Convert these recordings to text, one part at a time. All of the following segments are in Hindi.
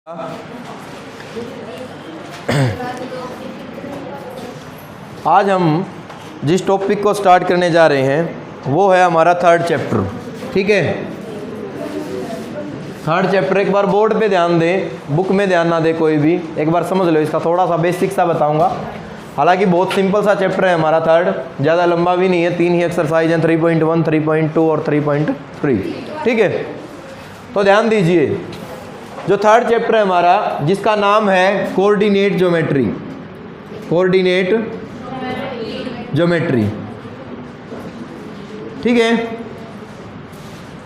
आज हम जिस टॉपिक को स्टार्ट करने जा रहे हैं वो है हमारा थर्ड चैप्टर। ठीक है, थर्ड चैप्टर एक बार बोर्ड पे ध्यान दें, बुक में ध्यान ना दे कोई भी, एक बार समझ लो। इसका थोड़ा सा बेसिक सा बताऊंगा, हालांकि बहुत सिंपल सा चैप्टर है हमारा थर्ड, ज़्यादा लंबा भी नहीं है। 3 ही एक्सरसाइज हैं, 3.1, 3.2 और 3.3। ठीक है, तो ध्यान दीजिए। जो थर्ड चैप्टर है हमारा, जिसका नाम है कोऑर्डिनेट ज्योमेट्री। कोऑर्डिनेट ज्योमेट्री, ठीक है।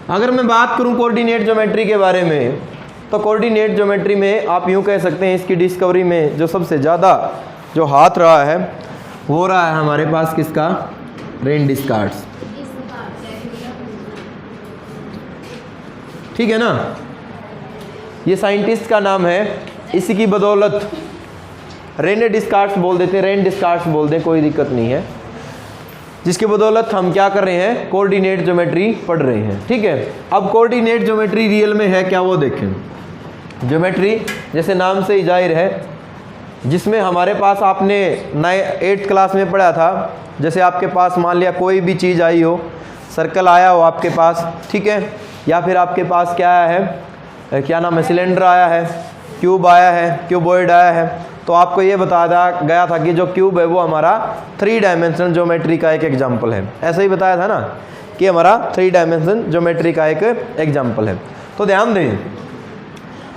अगर मैं बात करूं कोऑर्डिनेट ज्योमेट्री के बारे में, तो कोऑर्डिनेट ज्योमेट्री में आप यूं कह सकते हैं, इसकी डिस्कवरी में जो सबसे ज़्यादा जो हाथ रहा है वो रहा है हमारे पास किसका? रेन डिस्कार्ड्स। ठीक है ना, ये साइंटिस्ट का नाम है। इसी की बदौलत रेने डिस्कार्ड्स बोल देते हैं, रेन डिस्कार्ड्स बोल दें, कोई दिक्कत नहीं है। जिसकी बदौलत हम क्या कर रहे हैं? कोऑर्डिनेट ज्योमेट्री पढ़ रहे हैं। ठीक है, अब कोऑर्डिनेट ज्योमेट्री रियल में है क्या वो देखें। ज्योमेट्री जैसे नाम से ही जाहिर है, जिसमें हमारे पास आपने 8th क्लास में पढ़ा था, जैसे आपके पास मान लिया कोई भी चीज़ आई हो, सर्कल आया हो आपके पास, ठीक है, या फिर आपके पास क्या आया है, क्या नाम है, सिलेंडर आया है, क्यूब आया है, क्यूबॉइड आया है, तो आपको ये बताया गया था कि जो क्यूब है वो हमारा 3 डायमेंशनल ज्योमेट्री का एक एग्जाम्पल है। ऐसा ही बताया था ना कि हमारा 3 डायमेंशन ज्योमेट्री का एक एग्जाम्पल है। तो ध्यान दें,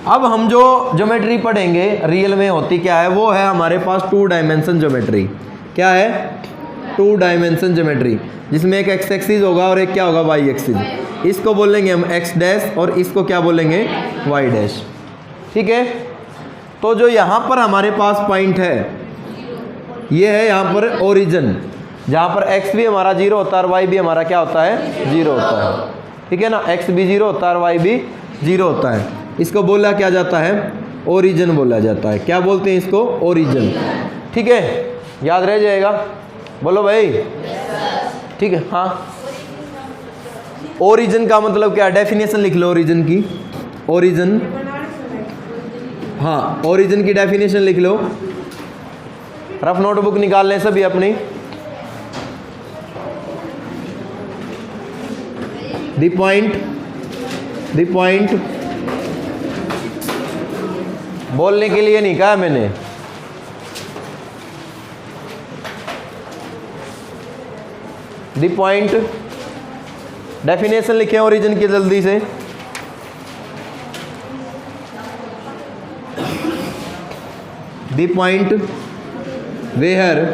अब हम जो ज्योमेट्री पढ़ेंगे रियल में होती क्या है, वो है हमारे पास 2 डायमेंशन ज्योमेट्री। क्या है? 2 डायमेंशन ज्योमेट्री, जिसमें एक एक्स एक्सिस होगा और एक क्या होगा? Y axis. इसको बोलेंगे हम एक्स डैश और इसको क्या बोलेंगे? Y dash. ठीक है, तो जो यहाँ पर हमारे पास पॉइंट है, ये है यहाँ पर ओरिजिन, जहाँ पर एक्स भी हमारा 0 होता है और वाई भी हमारा क्या होता है? 0 होता है। ठीक है ना, एक्स भी 0 होता है और वाई भी 0 होता है। इसको बोला क्या जाता है? ओरिजिन बोला जाता है। क्या बोलते हैं इसको? ओरिजिन। ठीक है, याद रह जाएगा, बोलो भाई। ठीक है, हाँ। ओरिजिन का मतलब क्या? डेफिनेशन लिख लो ओरिजिन की। ओरिजिन, हाँ, ओरिजिन की डेफिनेशन लिख लो। रफ नोटबुक निकाल लें सभी अपनी। द पॉइंट बोलने के लिए नहीं कहा मैंने, द पॉइंट। डेफिनेशन लिखे ओरिजिन की जल्दी से। The point where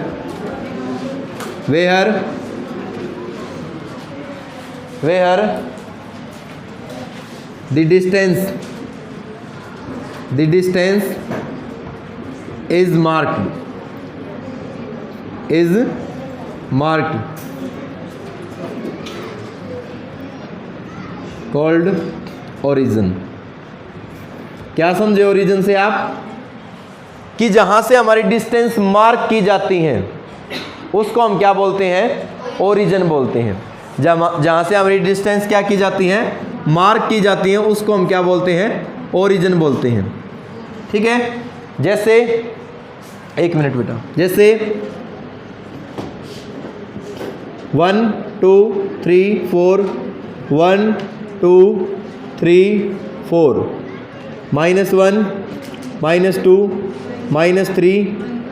the distance is marked called origin। क्या समझे ओरिजिन से आप? कि जहां से हमारी डिस्टेंस मार्क की जाती है उसको हम क्या बोलते हैं? ओरिजिन बोलते हैं। जहां से हमारी डिस्टेंस क्या की जाती है? मार्क की जाती है, उसको हम क्या बोलते हैं? ओरिजिन बोलते हैं। ठीक है, जैसे एक मिनट बेटा, जैसे 1 2 3 4, 1 2 3 4, -1 -2 -3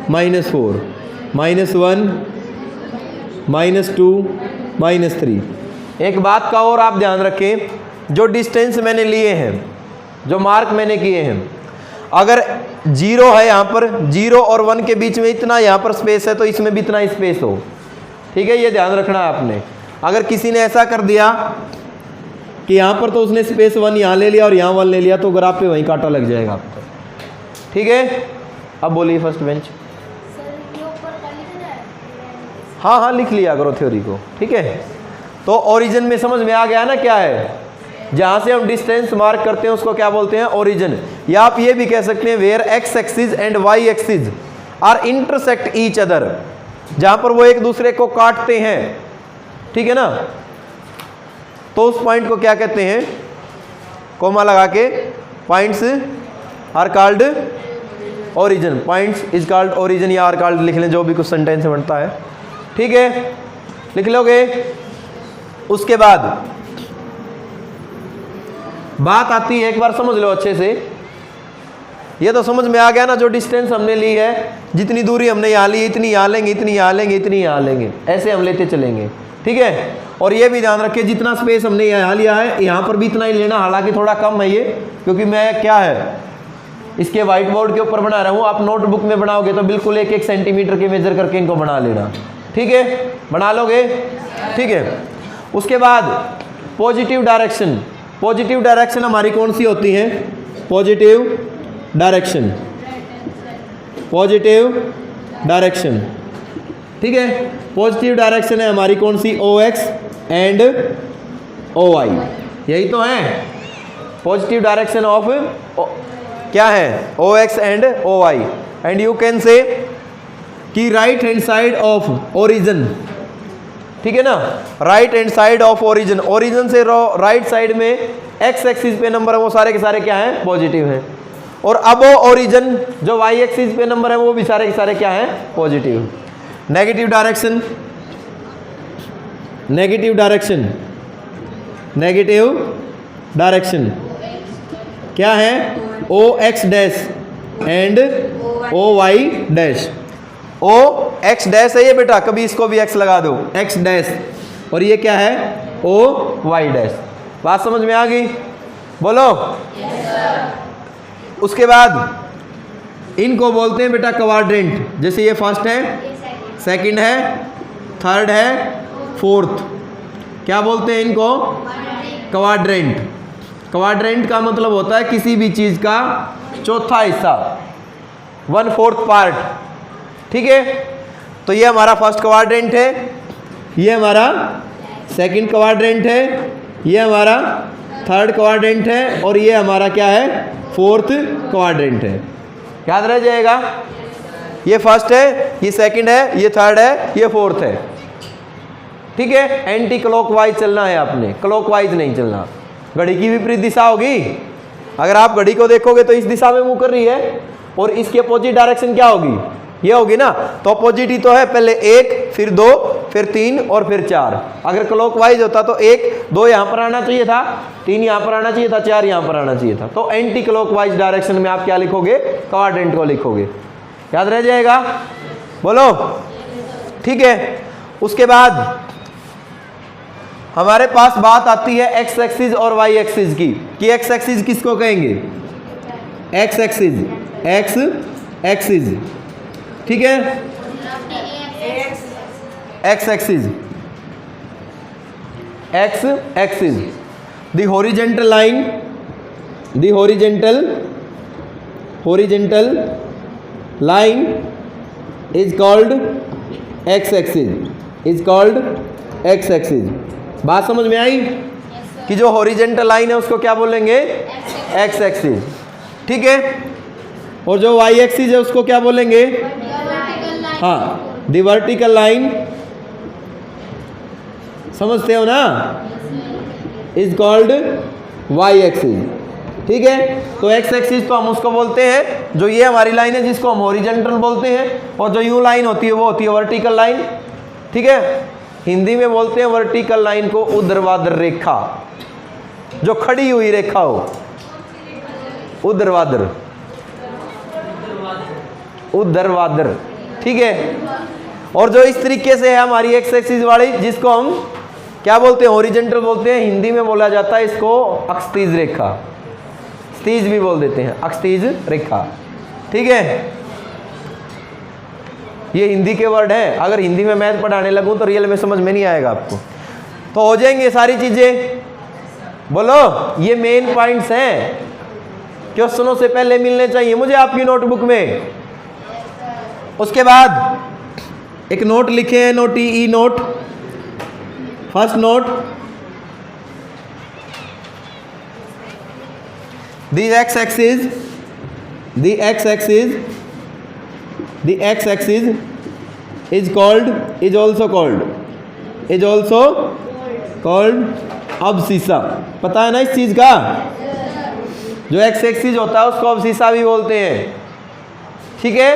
-4, -1 -2 -3। एक बात का और आप ध्यान रखें, जो डिस्टेंस मैंने लिए हैं, जो मार्क मैंने किए हैं, अगर 0 है यहाँ पर, 0 और 1 के बीच में इतना यहाँ पर स्पेस है, तो इसमें भी इतना स्पेस हो। ठीक है, ये ध्यान रखना है आपने। अगर किसी ने ऐसा कर दिया कि यहाँ पर तो उसने स्पेस 1 यहाँ ले लिया और यहाँ 1 ले लिया, तो ग्राफ पे वहीं कांटा लग जाएगा आपको। ठीक है, अब बोलिए फर्स्ट बेंच। हाँ हाँ, लिख लिया करो थ्योरी को। ठीक है, तो ओरिजिन में समझ में आ गया ना क्या है? जहां से हम डिस्टेंस मार्क करते हैं उसको क्या बोलते हैं? ओरिजिन। या आप ये भी कह सकते हैं where x axis and y axis are intersect each other, जहां पर वो एक दूसरे को काटते हैं। ठीक है ना, तो उस पॉइंट को क्या कहते हैं? कोमा लगा के points are called origin, points is called origin या आर कॉल्ड लिख लें, जो भी कुछ सेंटेंस में बनता है, ठीक है, लिख लोगे। उसके बाद बात आती है, एक बार समझ लो अच्छे से, ये तो समझ में आ गया ना, जो डिस्टेंस हमने ली है, जितनी दूरी हमने यहाँ ली, इतनी यहाँ लेंगे, इतनी यहाँ लेंगे, इतनी यहाँ लेंगे, ऐसे हम लेते चलेंगे, ठीक है। और ये भी ध्यान रखिए जितना स्पेस हमने यहाँ लिया है यहाँ पर भी इतना ही लेना, हालांकि थोड़ा कम है ये, क्योंकि मैं क्या है इसके व्हाइट बोर्ड के ऊपर बना रहा हूँ, आप नोटबुक में बनाओगे तो बिल्कुल 1-1 सेंटीमीटर के मेजर करके इनको बना लेना, ठीक है, बना लोगे, ठीक है। उसके बाद पॉजिटिव डायरेक्शन, पॉजिटिव डायरेक्शन हमारी कौन सी होती है, पॉजिटिव डायरेक्शन, पॉजिटिव डायरेक्शन, ठीक है, पॉजिटिव डायरेक्शन है हमारी कौन सी, OX एंड OY, यही तो है पॉजिटिव डायरेक्शन ऑफ क्या है, OX and OY। And you can say कि right hand side of origin, ठीक है ना, right hand side of origin, origin से राइट साइड में एक्स एक्सिस पे नंबर है वो सारे के सारे क्या हैं, पॉजिटिव हैं। और अब ओरिजिन जो वाई एक्सिस पे नंबर है वो भी सारे के सारे क्या हैं, positive. Negative direction, negative direction, negative direction क्या है, OX dash and OY dash. OX dash है ये बेटा, कभी इसको भी X लगा दो, X डैश, और ये क्या है, OY डैश। बात समझ में आ गई, बोलो yes, उसके बाद इनको बोलते हैं बेटा क्वाड्रेंट। जैसे ये फर्स्ट है, सेकंड है, थर्ड है, फोर्थ, क्या बोलते हैं इनको, क्वाड्रेंट। क्वाड्रेंट का मतलब होता है किसी भी चीज का चौथा हिस्सा, 1/4 पार्ट, ठीक है। तो ये हमारा फर्स्ट क्वाड्रेंट है, ये हमारा सेकंड क्वाड्रेंट है, ये हमारा थर्ड क्वाड्रेंट है, और ये हमारा क्या है, फोर्थ क्वाड्रेंट है। याद रह जाएगा, ये फर्स्ट है, ये सेकंड है, ये थर्ड है, ये फोर्थ है, ठीक है। एंटी क्लॉकवाइज चलना है आपने, क्लॉकवाइज नहीं चलना। घड़ी की विपरीत दिशा होगी, अगर आप घड़ी को देखोगे तो इस दिशा में मूव कर रही है, और इसकी अपोजिट डायरेक्शन क्या होगी, ये होगी ना। तो अपोजिट ही तो है, पहले 1 फिर 2 फिर 3 और फिर 4। अगर क्लॉकवाइज होता तो 1 2 यहाँ पर आना चाहिए था, 3 यहाँ पर आना चाहिए था, 4 यहाँ पर आना चाहिए था। तो एंटी क्लॉकवाइज डायरेक्शन में आप क्या लिखोगे, क्वाड्रेंट को लिखोगे। याद रह जाएगा, बोलो, ठीक है। उसके बाद हमारे पास बात आती है एक्स एक्सिस और वाई एक्सिस की, कि एक्स एक्सिस किसको कहेंगे, एक्स एक्सिस, एक्स एक्सिस, ठीक है, x axis, x axis, the horizontal line, the horizontal line is called x axis, is called x axis. बात समझ में आई, कि जो हॉरिजॉन्टल लाइन है उसको क्या बोलेंगे, एक्स एक्सिस, ठीक है। और जो वाई एक्सिस है उसको क्या बोलेंगे, हाँ, द वर्टिकल लाइन, समझते हो ना, इज कॉल्ड वाई एक्सिस, ठीक है। तो एक्स एक्सिस तो हम उसको बोलते हैं जो ये हमारी लाइन है जिसको हम हॉरिजॉन्टल बोलते हैं, और जो यूं लाइन होती है वो होती है वर्टिकल लाइन, ठीक है। हिंदी में बोलते हैं वर्टिकल लाइन को ऊर्ध्वाधर रेखा, जो खड़ी हुई रेखा हो, ऊर्ध्वाधर, ऊर्ध्वाधर, ठीक है। और जो इस तरीके से है हमारी एक्स एक्सिस वाली, जिसको हम क्या बोलते हैं, हॉरिजॉन्टल बोलते हैं, हिंदी में बोला जाता है इसको अक्षैतिज रेखा, क्षैतिज भी बोल देते हैं, अक्षैतिज रेखा, ठीक है। ये हिंदी के वर्ड हैं, अगर हिंदी में मैथ पढ़ाने लगूं तो रियल में समझ में नहीं आएगा आपको। तो हो जाएंगे सारी चीजें, बोलो, ये मेन पॉइंट्स हैं, क्वेश्चनों से पहले मिलने चाहिए मुझे आपकी नोटबुक में। उसके बाद एक नोट लिखे हैं, note E note, first note, the x axis, the x axis, the x axis is also called abscissa। पता है ना इस चीज का, जो एक्स एक्सिस होता है उसको अवशीषा भी बोलते हैं। ठीक है,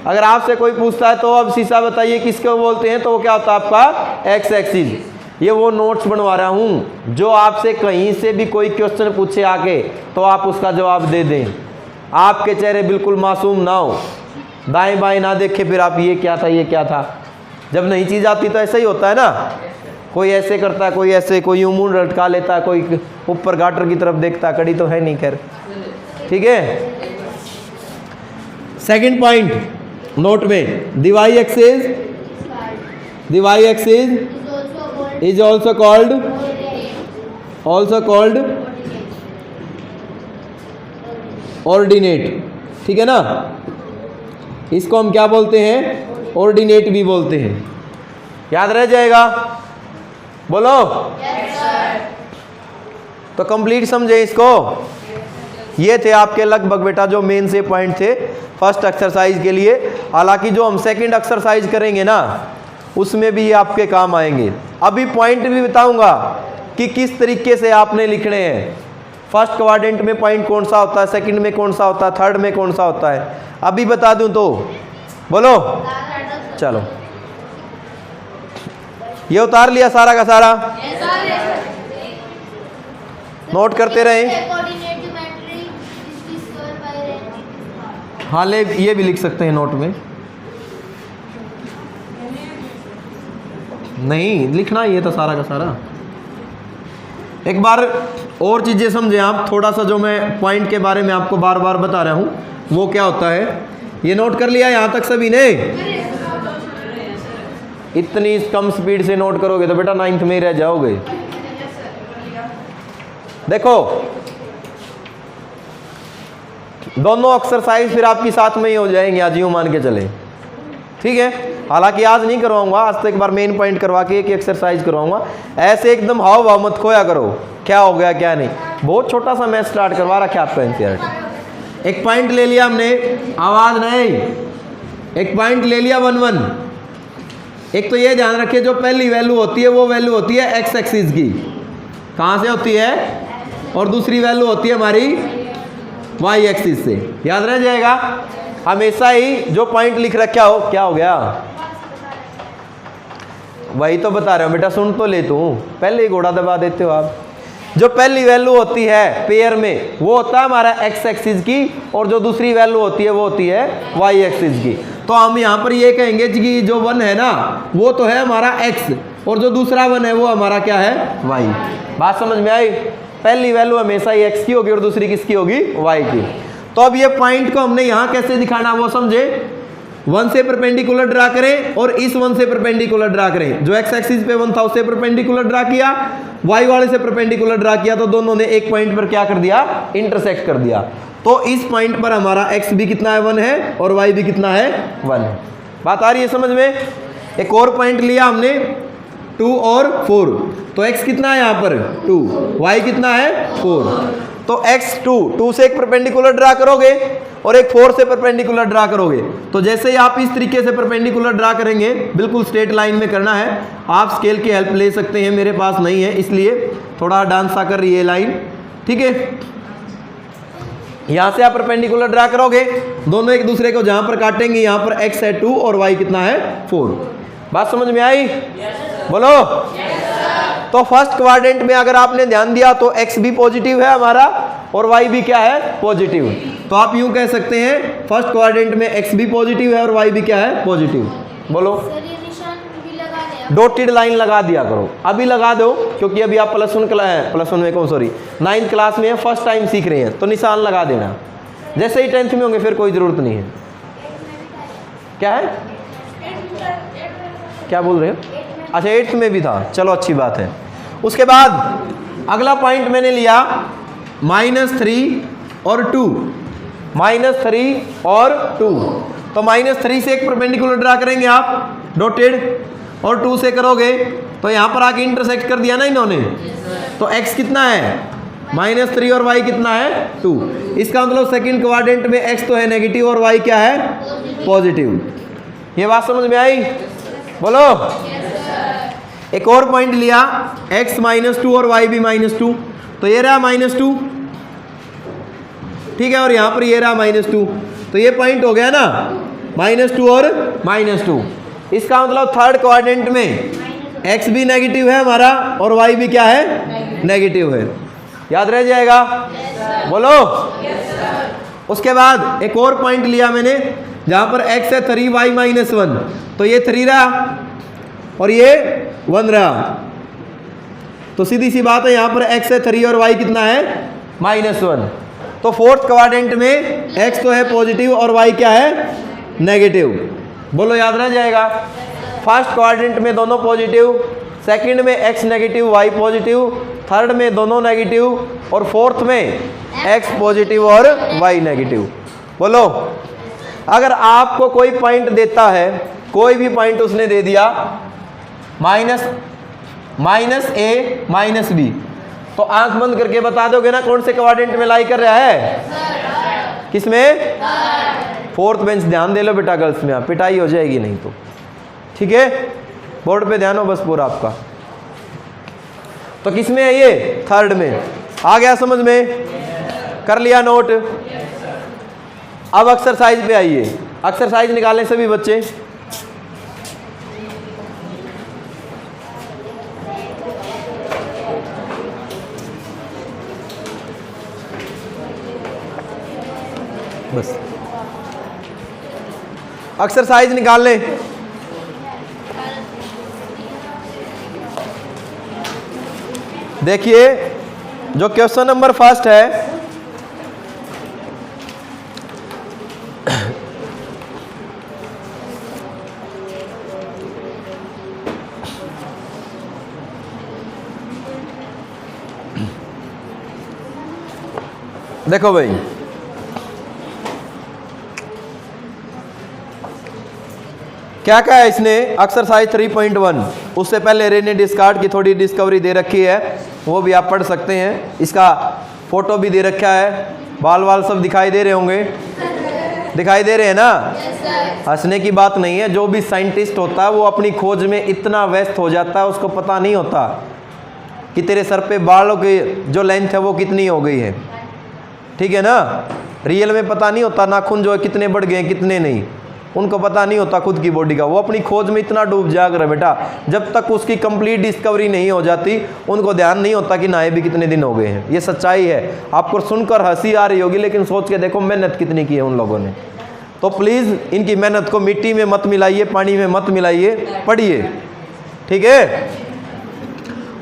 अगर आपसे कोई पूछता है तो अवशीषा बताइए किसको बोलते हैं, तो वो क्या होता है आपका एक्स एक्सिस। ये वो नोट्स बनवा रहा हूँ, जो आपसे कहीं से भी कोई क्वेश्चन पूछे आके तो आप उसका जवाब दे दें, आपके चेहरे बिल्कुल मासूम ना हो, दाएं बाएं ना देखे फिर आप ये क्या था ये क्या था। जब नहीं चीज़ आती तो ऐसा ही होता है ना, कोई ऐसे करता है, कोई ऐसे, कोई यूं मुंह लटका लेता है, कोई ऊपर गाटर की तरफ देखता है, कड़ी तो है नहीं खैर। ठीक है, सेकंड पॉइंट नोट में, the y axis is also called ordinate। ठीक है ना, इसको हम क्या बोलते हैं, ऑर्डिनेट भी बोलते हैं। याद रह जाएगा, बोलो। तो कंप्लीट समझे इसको। ये थे आपके लगभग बेटा जो मेन से पॉइंट थे फर्स्ट एक्सरसाइज के लिए। हालांकि जो हम सेकंड एक्सरसाइज करेंगे ना उसमें भी ये आपके काम आएंगे। अभी पॉइंट भी बताऊंगा कि किस तरीके से आपने लिखने हैं। फर्स्ट क्वाड्रेंट में पॉइंट कौन सा होता है, सेकंड में कौन सा होता है, थर्ड में कौन सा होता है, अभी बता दूं तो बोलो। चलो, ये उतार लिया सारा का सारा, नोट करते रहे। हाँ, ले ये भी लिख सकते हैं नोट में, नहीं लिखना ये तो सारा का सारा। एक बार और चीज़ें समझे आप, थोड़ा सा जो मैं पॉइंट के बारे में आपको बार बार बता रहा हूँ वो क्या होता है, ये नोट कर लिया यहाँ तक सभी ने। इतनी कम स्पीड से नोट करोगे तो बेटा 9th में ही रह जाओगे। देखो दोनों एक्सरसाइज फिर आपकी साथ में ही हो जाएंगे, आज यूँ मान के चले। ठीक है, हालांकि आज नहीं करवाऊंगा, आज तो एक बार मेन पॉइंट करवा के एक एक्सरसाइज करवाऊंगा। ऐसे एकदम हाव भाव मत खोया करो, क्या हो गया क्या नहीं। बहुत छोटा सा मैथ स्टार्ट करवा रखा आपका एनसीईआरटी। एक पॉइंट ले लिया हमने, आवाज नहीं, एक पॉइंट ले लिया 1 1। एक तो ये ध्यान रखिए जो पहली वैल्यू होती है वो वैल्यू होती है एक्स एक्सिस की, कहाँ से होती है, और दूसरी वैल्यू होती है हमारी वाई एक्सिस से। याद रह जाएगा हमेशा ही जो पॉइंट लिख रखा हो। क्या हो गया, वही तो बता रहा हूं बेटा, सुन तो ले तू, पहले ही घोड़ा दबा देते हो आप। जो पहली वैल्यू होती है पेयर में वो होता है हमारा एक्स एक्सिस की, और जो दूसरी वैल्यू होती है वो होती है वाई एक्सिस की। तो हम यहाँ पर ये कहेंगे कि जो 1 है ना वो तो है हमारा एक्स, और जो दूसरा 1 है वो हमारा क्या है, वाई। बात समझ में आई, पहली वैल्यू हमेशा ही एक्स की होगी और दूसरी किसकी होगी, वाई की। तो अब ये पॉइंट को हमने यहाँ कैसे दिखाना वो समझे। 1 से परपेंडिकुलर ड्रा करें और इस 1 से परपेंडिकुलर ड्रा करें। जो एक्स एक्सिस पे 1 था उससे परपेंडिकुलर ड्रा किया, वाई वाले से परपेंडिकुलर ड्रा किया, तो दोनों ने एक पॉइंट पर क्या कर दिया, इंटरसेक्ट कर दिया। तो इस पॉइंट पर हमारा एक्स भी कितना है, 1 है, और वाई भी कितना है, 1 है। बात आ रही है समझ में। एक और पॉइंट लिया हमने 2 और 4, तो एक्स कितना है यहाँ पर 2, वाई कितना है 4। तो x 2 से एक परपेंडिकुलर ड्रा करोगे और एक 4 से परपेंडिकुलर ड्रा करोगे। तो जैसे ही आप इस तरीके से परपेंडिकुलर ड्रा करेंगे, बिल्कुल स्ट्रेट लाइन में करना है। आप स्केल की हेल्प ले सकते हैं, मेरे पास नहीं है इसलिए थोड़ा डांस सा कर रही है लाइन। ठीक है, यहां से आप परपेंडिकुलर ड्रा करोगे, दोनों एक दूसरे को जहां पर काटेंगे यहाँ पर x है 2 और y कितना है 4। बात समझ में आई, बोलो। तो फर्स्ट क्वाड्रेंट में अगर आपने ध्यान दिया तो x भी पॉजिटिव है हमारा और y भी क्या है, पॉजिटिव। तो आप यूं कह सकते हैं फर्स्ट क्वाड्रेंट में x भी पॉजिटिव है और y भी क्या है, पॉजिटिव। बोलो। डॉटेड लाइन लगा दिया करो, अभी लगा दो, क्योंकि अभी आप +1 में कौन सॉरी 9th क्लास में फर्स्ट टाइम सीख रहे हैं, तो निशान लगा देना। जैसे ही 10th में होंगे फिर कोई ज़रूरत नहीं है। क्या है, क्या बोल रहे हो, अच्छा 8th में भी था, चलो अच्छी बात है। उसके बाद अगला पॉइंट मैंने लिया -3 और 2, -3 और 2। तो -3 से एक परपेंडिकुलर ड्रा करेंगे आप डॉटेड, और 2 से करोगे तो यहाँ पर आके इंटरसेक्ट कर दिया ना इन्होंने। तो x कितना है, -3 और y कितना है 2। इसका मतलब सेकंड क्वाड्रेंट में x तो है नेगेटिव और y क्या है, पॉजिटिव। ये बात समझ में आई, बोलो। एक और पॉइंट लिया x -2 और y भी -2, तो ये रहा -2, ठीक है, और यहाँ पर ये रहा -2, तो ये पॉइंट हो गया ना -2 और -2। इसका मतलब थर्ड क्वाड्रेंट में x भी नेगेटिव है हमारा और y भी क्या है, नेगेटिव है। याद रह जाएगा? बोलो। उसके बाद एक और पॉइंट लिया मैंने जहां पर x है 3y - 1, तो ये 3 रहा और ये 1 रहा। तो सीधी सी बात है, यहां पर x है 3 और y कितना है -1। तो फोर्थ क्वाड्रेंट में x तो है पॉजिटिव और y क्या है, नेगेटिव। बोलो, याद रह जाएगा? फर्स्ट क्वाड्रेंट में दोनों पॉजिटिव, सेकंड में x negative y positive, third में दोनों नेगेटिव और फोर्थ में x पॉजिटिव और y नेगेटिव। बोलो, अगर आपको कोई पॉइंट देता है, कोई भी पॉइंट उसने दे दिया -a -b, तो आंख बंद करके बता दोगे ना कौन से क्वाड्रेंट में लाई कर रहा है? किसमें? Fourth bench. ध्यान दे लो बेटा गर्ल्स में, पिटाई हो जाएगी नहीं तो। ठीक है, बोर्ड पे ध्यान हो बस पूरा आपका। तो किसमें है ये? थर्ड में। आ गया समझ में? कर लिया नोट? अब एक्सरसाइज पे आइए। एक्सरसाइज निकालें सभी बच्चे। बस एक्सरसाइज निकाल लें। देखिए, जो क्वेश्चन नंबर फर्स्ट है, देखो भाई, क्या क्या है इसने? एक्सरसाइज 3.1। उससे पहले रेने डिस्कार्ड की थोड़ी डिस्कवरी दे रखी है, वो भी आप पढ़ सकते हैं। इसका फोटो भी दे रखा है, बाल वाल सब दिखाई दे रहे होंगे, दिखाई दे रहे हैं ना? हंसने की बात नहीं है। जो भी साइंटिस्ट होता है वो अपनी खोज में इतना व्यस्त हो जाता है, उसको पता नहीं होता कि तेरे सर पे बालों की जो लेंथ है वो कितनी हो गई है। ठीक है ना? रियल में पता नहीं होता नाखून जो है कितने बढ़ गए कितने नहीं, उनको पता नहीं होता खुद की बॉडी का। वो अपनी खोज में इतना डूब जाग रहा है बेटा, जब तक उसकी कंप्लीट डिस्कवरी नहीं हो जाती उनको ध्यान नहीं होता कि नहाए भी कितने दिन हो गए हैं। ये सच्चाई है। आपको सुनकर हंसी आ रही होगी, लेकिन सोच के देखो मेहनत कितनी की है उन लोगों ने। तो प्लीज़ इनकी मेहनत को मिट्टी में मत मिलाइए, पानी में मत मिलाइए, पढ़िए। ठीक है?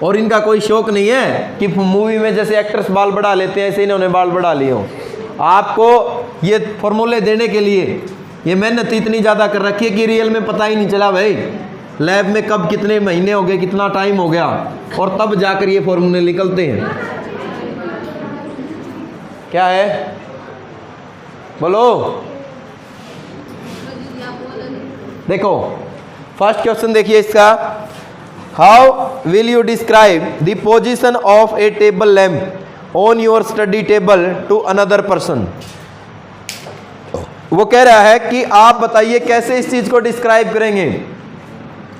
और इनका कोई शौक नहीं है कि मूवी में जैसे एक्ट्रेस बाल बढ़ा लेते हैं ऐसे इन्होंने बाल बढ़ा लिए हो। आपको ये फॉर्मूले देने के लिए ये मेहनत इतनी ज़्यादा कर रखी है कि रियल में पता ही नहीं चला भाई लैब में कब कितने महीने हो गए, कितना टाइम हो गया, और तब जाकर ये फॉर्मूले निकलते हैं। क्या है? बोलो। देखो फर्स्ट क्वेश्चन देखिए इसका, how will you describe the position of a table lamp on your study table to another person. वो कह रहा है कि आप बताइए कैसे इस चीज को डिस्क्राइब करेंगे।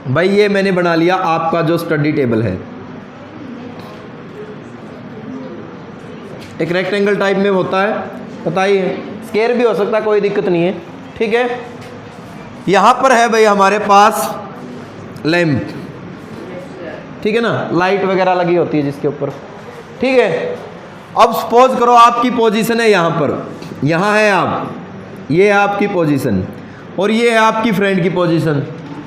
भाई ये मैंने बना लिया आपका जो स्टडी टेबल है, एक रेक्टेंगल टाइप में होता है, बताइए, स्क्वायर भी हो सकता है, कोई दिक्कत नहीं है। ठीक है? यहां पर है भाई हमारे पास लैंप, ठीक है ना, लाइट वगैरह लगी होती है जिसके ऊपर। ठीक है? अब सपोज करो आपकी पोजीशन है यहां पर, यहां है आप, ये है आपकी पोजीशन और ये है आपकी फ्रेंड की पोजीशन।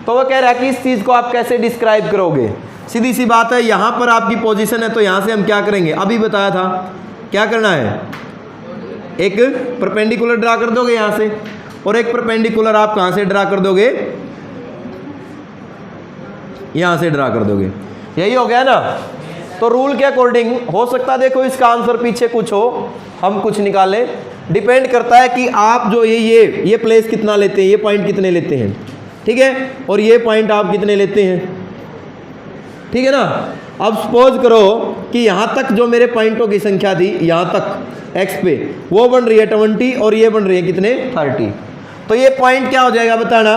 तो वो कह रहा है कि इस चीज़ को आप कैसे डिस्क्राइब करोगे। सीधी सी बात है, यहाँ पर आपकी पोजीशन है तो यहाँ से हम क्या करेंगे, अभी बताया था क्या करना है, एक परपेंडिकुलर ड्रा कर दोगे यहाँ से, और एक परपेंडिकुलर आप कहाँ से ड्रा कर दोगे, यहाँ से ड्रा कर दोगे। यही हो गया ना? तो रूल के अकॉर्डिंग हो सकता है, देखो इसका आंसर पीछे कुछ हो, हम कुछ निकालें, डिपेंड करता है कि आप जो ये प्लेस कितना लेते हैं, ये पॉइंट कितने लेते हैं। ठीक है? और ये पॉइंट आप कितने लेते हैं। ठीक है ना? अब सपोज करो कि यहाँ तक जो मेरे पॉइंटों की संख्या थी, यहाँ तक एक्स पे, वो बन रही है 20 और ये बन रही है कितने 30। तो ये पॉइंट क्या हो जाएगा बताना।